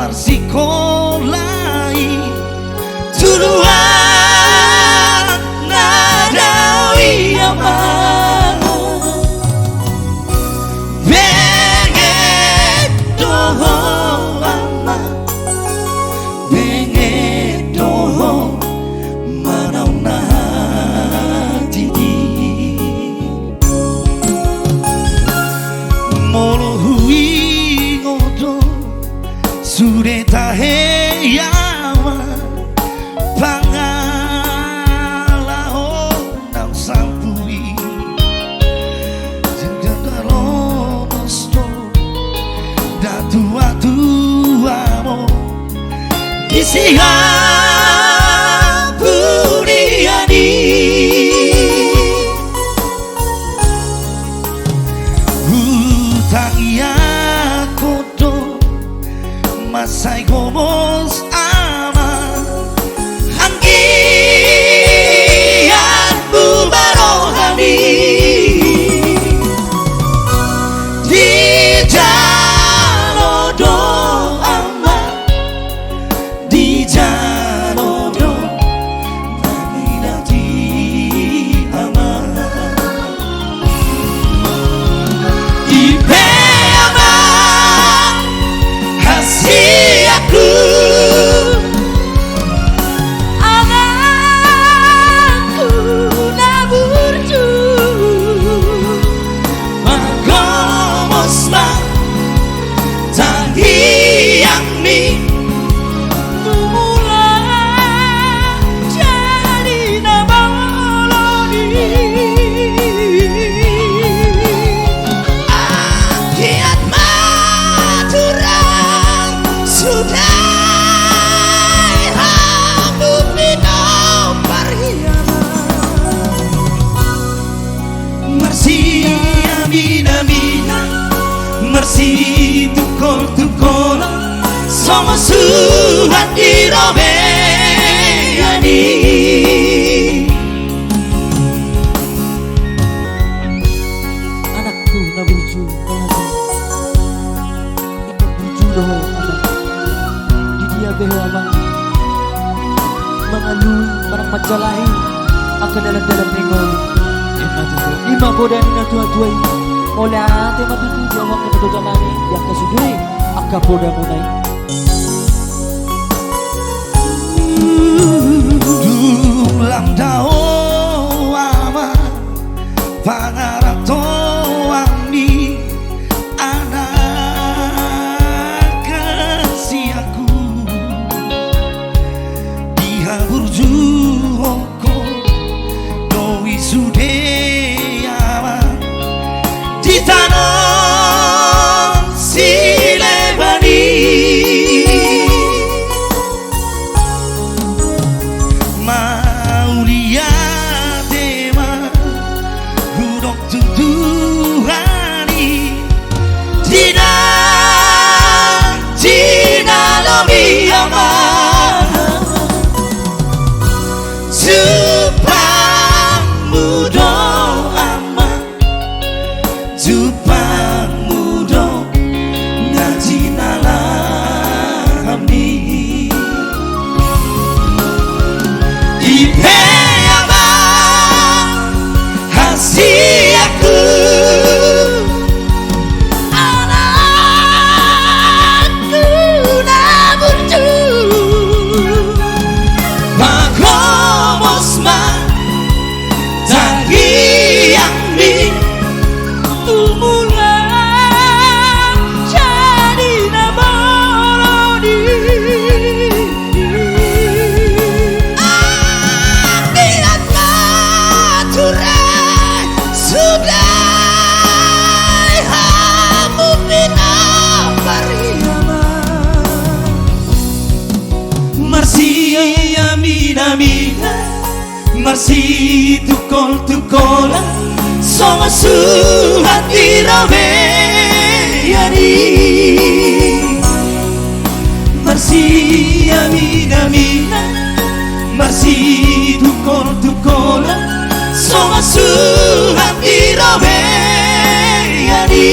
marsikolai tuluan nadawi aman benget doho ama benget doho manau natidi molo hui ngodo sure tahe yawa pangalaho nang sampui jengkalo mosto datua-tuamo isiha buriani hutang ya kodo masai gomos ama hanggian bubarohani di jalodo ama di jalodo naminati ama ipe ama hasil aku anakku naburju magomosma yang mi tumula jadi nabaloni akiat maturan sudah habub minum parhiaman mersi amina mina mersi tukol sama suhat dirobeyani anakku naburju ikut burju doho anak di dia beho abang mengalui barang majalahi akan dalam pengol ima bodan na tua-tua oleh ate matutu jawab ke betutanani yang kesudui akka boda munai dulang dao ama pangarap toangni anak kasihaku diha burjuhoko doi sude ama di tanah silebani maulia tema hudok tuduhani Tina lomi ama Jupang mudo ama Jupang mudo ngaji nalami ipe ama hasil aku anakku naburju magomosma yang mi tumula jadi nabaloni akiat maturan sudah habub minum parhiaman mersi amina mina mersi tukol sama suhat dirobeyani mersi amina mina mersi tukol sama suhat dirobeyani